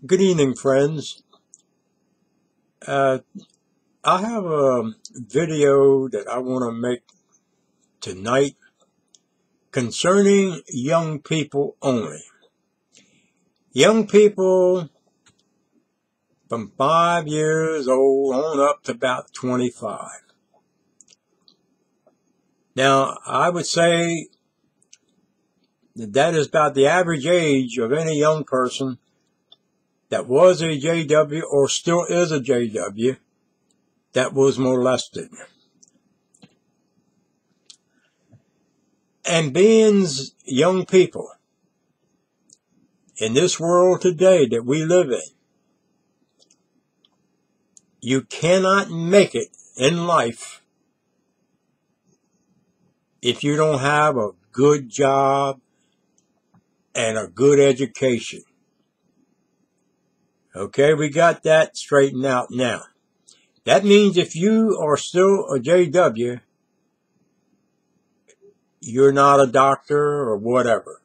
Good evening, friends. I have a video that I want to make tonight concerning young people only. Young people from 5 years old on up to about 25. Now, I would say that is about the average age of any young person that was a JW or still is a JW that was molested. And being young people in this world today that we live in, you cannot make it in life if you don't have a good job and a good education. Okay, we got that straightened out now. That means if you are still a JW, you're not a doctor or whatever.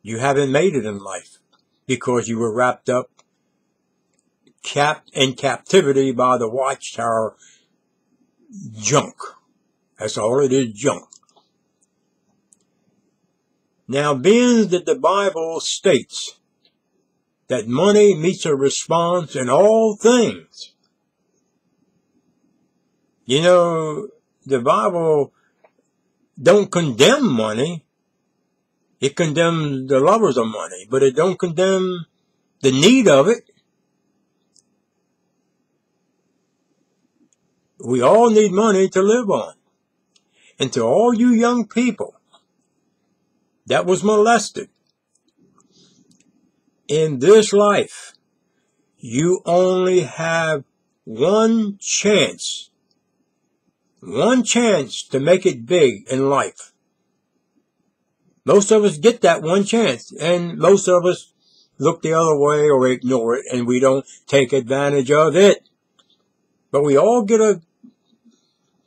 You haven't made it in life because you were wrapped up in captivity by the WATCHTOWER junk. That's all it is, junk. Now, being that the Bible states that money meets a response in all things. You know, the Bible don't condemn money. It condemns the lovers of money, but it don't condemn the need of it. We all need money to live on. And to all you young people that was molested, in this life, you only have one chance to make it big in life. Most of us get that one chance, and most of us look the other way or ignore it, and we don't take advantage of it. But we all get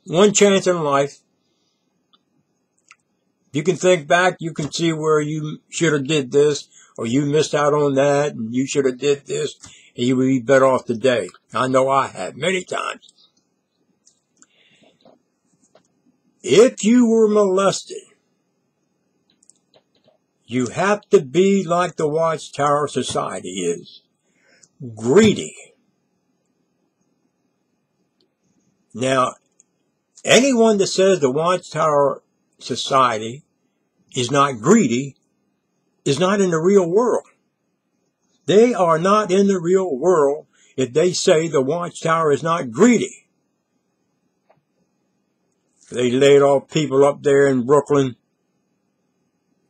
one chance in life. You can think back, you can see where you should have did this, or you missed out on that, and you should have did this, and you would be better off today. I know I have many times. If you were molested, you have to be like the WATCHTOWER Society is, greedy. Now, anyone that says the WATCHTOWER Society is not greedy is not in the real world. They are not in the real world if they say the WATCHTOWER is not greedy. They laid off people up there in Brooklyn,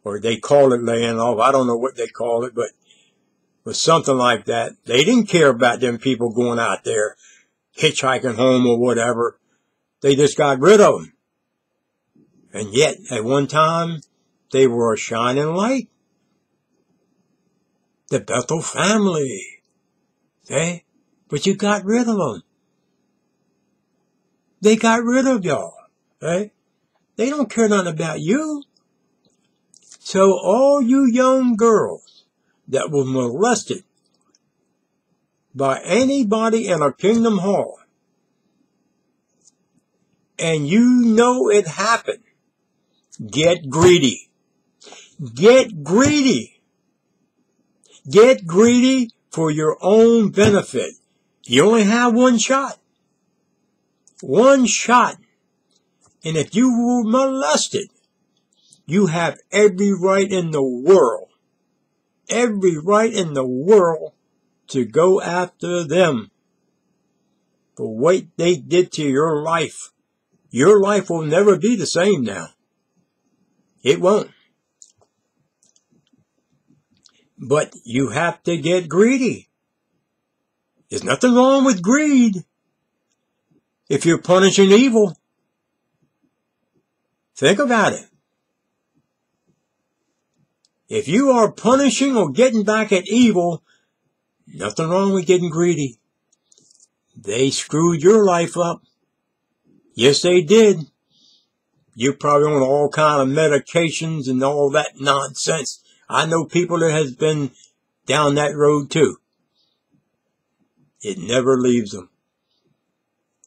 or they call it laying off. I don't know what they call it, but something like that. They didn't care about them people going out there hitchhiking home or whatever. They just got rid of them. And yet, at one time, they were a shining light. The Bethel family. Okay? But you got rid of them. They got rid of y'all. Okay? They don't care nothing about you. So all you young girls that were molested by anybody in a Kingdom Hall, and you know it happened, get greedy. Get greedy. Get greedy for your own benefit. You only have one shot. One shot. And if you were molested, you have every right in the world to go after them for what they did to your life. Your life will never be the same now. It won't. But you have to get greedy. There's nothing wrong with greed if you're punishing evil. Think about it. If you are punishing or getting back at evil, nothing wrong with getting greedy. They screwed your life up. Yes, they did. You're probably on all kind of medications and all that nonsense. I know people that has been down that road too. it never leaves them.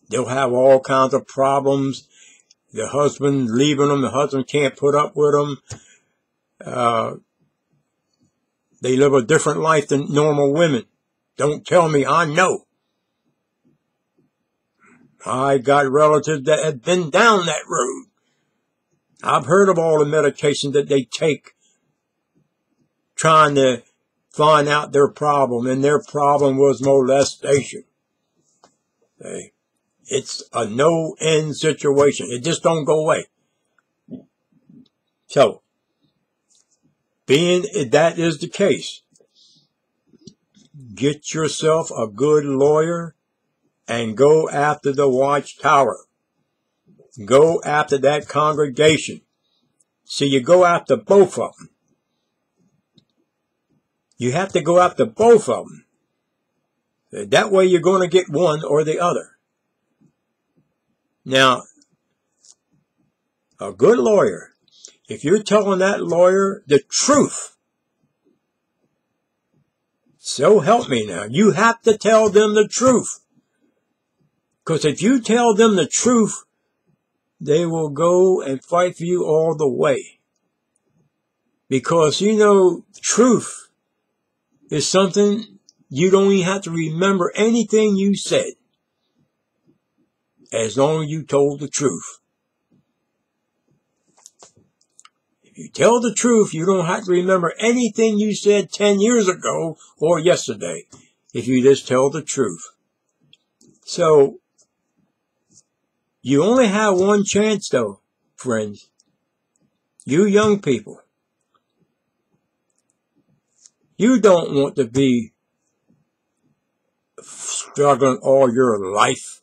They'll have all kinds of problems. The husband leaving them, the husband can't put up with them. They live a different life than normal women. Don't tell me, I know. I got relatives that have been down that road. I've heard of all the medication that they take trying to find out their problem, and their problem was molestation. Okay. It's a no-end situation. It just don't go away. So, being that is the case, get yourself a good lawyer and go after the Watchtower. Go after that congregation. See, you go after both of them. You have to go after both of them. That way you're going to get one or the other. Now, a good lawyer, if you're telling that lawyer the truth, so help me now, you have to tell them the truth. Because if you tell them the truth, they will go and fight for you all the way. Because, you know, truth is something you don't even have to remember anything you said, as long as you told the truth. If you tell the truth, you don't have to remember anything you said 10 years ago or yesterday, if you just tell the truth. So, you only have one chance, though, friends. You young people. You don't want to be struggling all your life.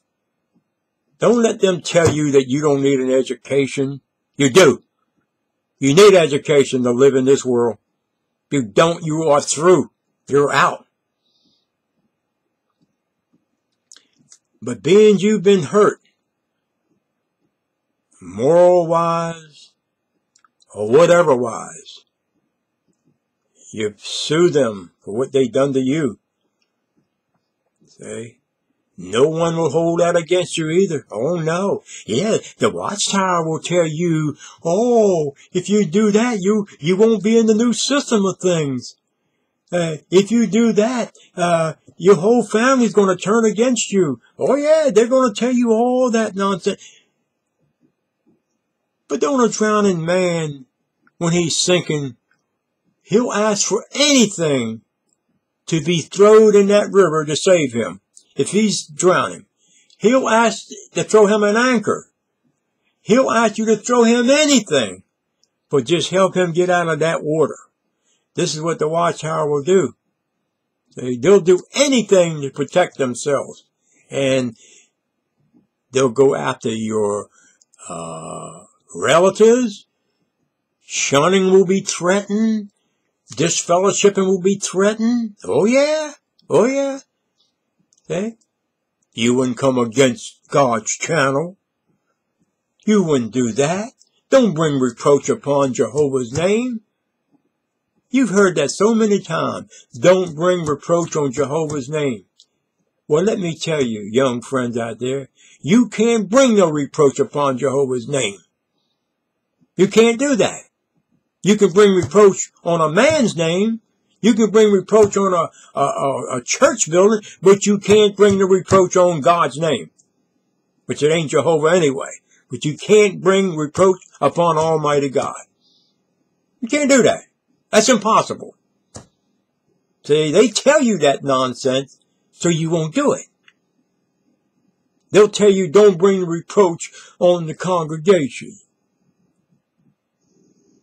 Don't let them tell you that you don't need an education. You do. You need education to live in this world. If you don't, you are through. You're out. But being you've been hurt, moral-wise, or whatever-wise, you sue them for what they done to you. See? No one will hold that against you either. Oh, no. Yeah, the Watchtower will tell you, oh, if you do that, you won't be in the new system of things. If you do that, your whole family's going to turn against you. Oh, yeah, they're going to tell you all that nonsense. But don't a drowning man, when he's sinking, he'll ask for anything to be thrown in that river to save him. If he's drowning, he'll ask to throw him an anchor. He'll ask you to throw him anything, but just help him get out of that water. This is what the Watchtower will do. They'll do anything to protect themselves. And they'll go after your relatives. Shunning will be threatened. Disfellowshipping will be threatened. Oh, yeah. Oh, yeah. Okay? You wouldn't come against God's channel. You wouldn't do that. Don't bring reproach upon Jehovah's name. You've heard that so many times. Don't bring reproach on Jehovah's name. Well, let me tell you, young friends out there, you can't bring no reproach upon Jehovah's name. You can't do that. You can bring reproach on a man's name. You can bring reproach on a church building, but you can't bring the reproach on God's name, which it ain't Jehovah anyway. But you can't bring reproach upon Almighty God. You can't do that. That's impossible. See, they tell you that nonsense, so you won't do it. They'll tell you, don't bring reproach on the congregation.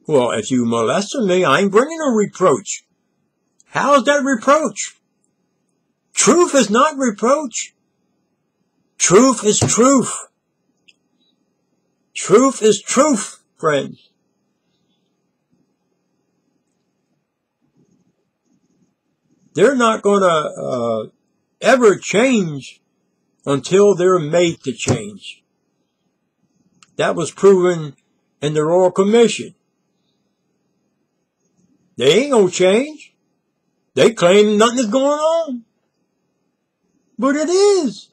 Well, if you molested me, I ain't bringing no reproach. How is that reproach? Truth is not reproach. Truth is truth. Truth is truth, friends. They're not going to ever change until they're made to change. That was proven in the Royal Commission. They ain't going to change. They claim nothing is going on. But it is.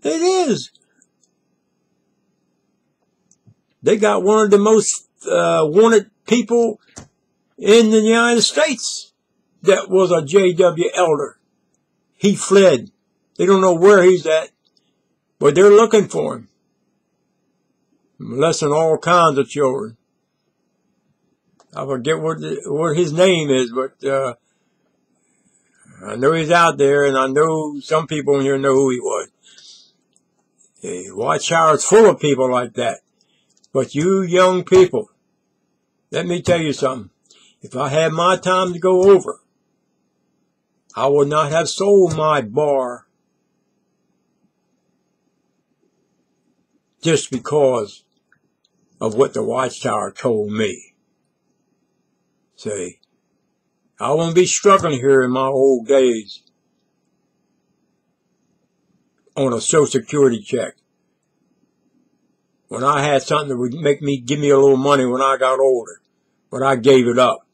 It is. They got one of the most wanted people in the United States that was a JW elder. He fled. They don't know where he's at, but they're looking for him. Molesting all kinds of children. I forget what his name is, but I know he's out there, and I know some people in here know who he was. WATCHTOWER is full of people like that. But you young people, let me tell you something. If I had my time to go over, I would not have sold my bar just because of what the WATCHTOWER told me. See, I won't be struggling here in my old days on a Social Security check. When I had something that would give me a little money when I got older. But I gave it up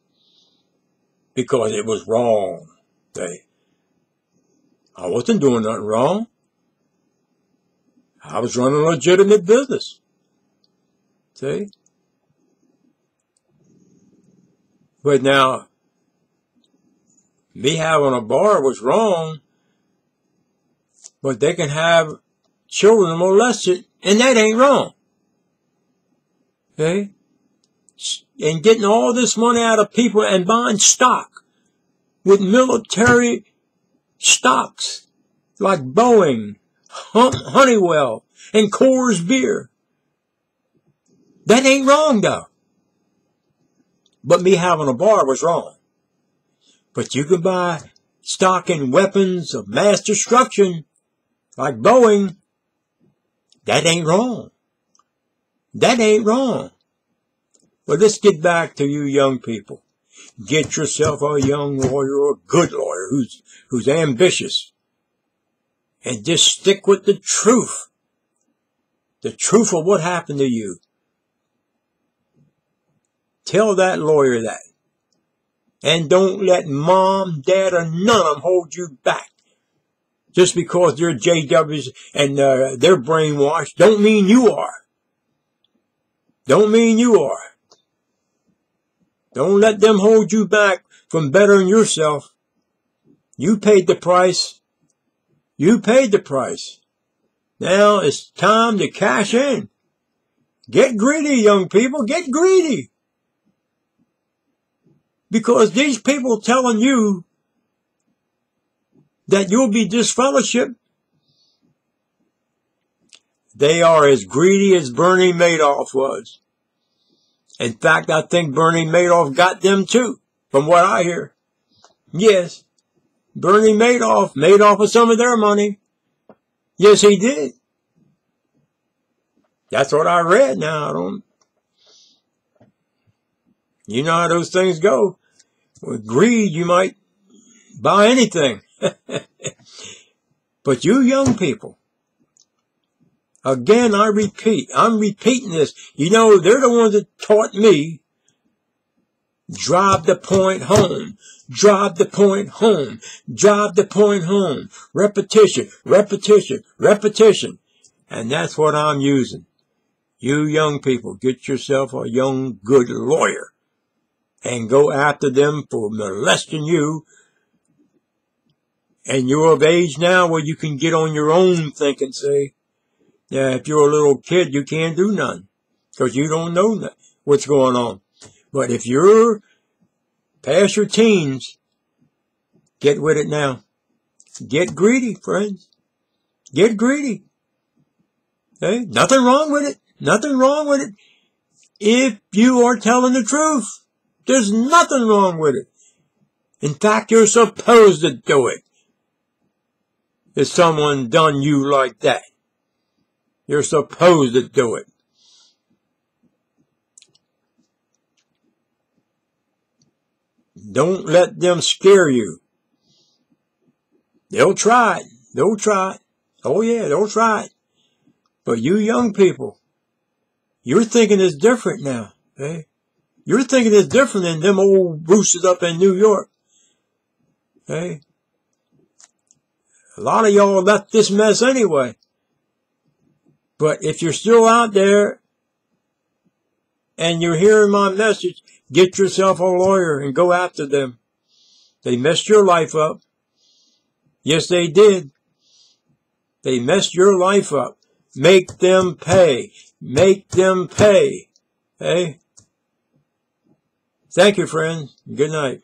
because it was wrong. See, I wasn't doing nothing wrong. I was running a legitimate business. See? But now, me having a bar was wrong, but they can have children molested, and that ain't wrong. Okay? And getting all this money out of people and buying stock with military stocks like Boeing, Honeywell, and Coors Beer. That ain't wrong, though. But me having a bar was wrong. But you can buy stock in weapons of mass destruction like Boeing. That ain't wrong. That ain't wrong. But let's get back to you young people. Get yourself a young lawyer or a good lawyer who's ambitious. And just stick with the truth. The truth of what happened to you. Tell that lawyer that. And don't let mom, dad, or none of them hold you back. Just because they're JWs and they're brainwashed don't mean you are. Don't mean you are. Don't let them hold you back from bettering yourself. You paid the price. You paid the price. Now it's time to cash in. Get greedy, young people. Get greedy. Because these people telling you that you'll be disfellowshipped, they are as greedy as Bernie Madoff was. In fact, I think Bernie Madoff got them too, from what I hear. Yes, Bernie Madoff made off with some of their money. Yes, he did. That's what I read now. You know how those things go. With greed, you might buy anything. But you young people, again, I'm repeating this. You know, they're the ones that taught me, drive the point home, drive the point home, drive the point home. Repetition, repetition, repetition. And that's what I'm using. You young people, get yourself a young, good lawyer and go after them for molesting you. And you're of age now where you can get on your own thinking, say, yeah, if you're a little kid, you can't do nothing because you don't know what's going on. But if you're past your teens, get with it now. Get greedy, friends. Get greedy. Hey, nothing wrong with it. Nothing wrong with it. If you are telling the truth, there's nothing wrong with it. In fact, you're supposed to do it. If someone done you like that, you're supposed to do it. Don't let them scare you. They'll try it. They'll try it. Oh yeah, they'll try it. But you young people, you're thinking it's different now. Okay? You're thinking it's different than them old roosters up in New York. Okay? A lot of y'all left this mess anyway. But if you're still out there and you're hearing my message, get yourself a lawyer and go after them. They messed your life up. Yes, they did. They messed your life up. Make them pay. Make them pay. Hey? Thank you, friends. Good night.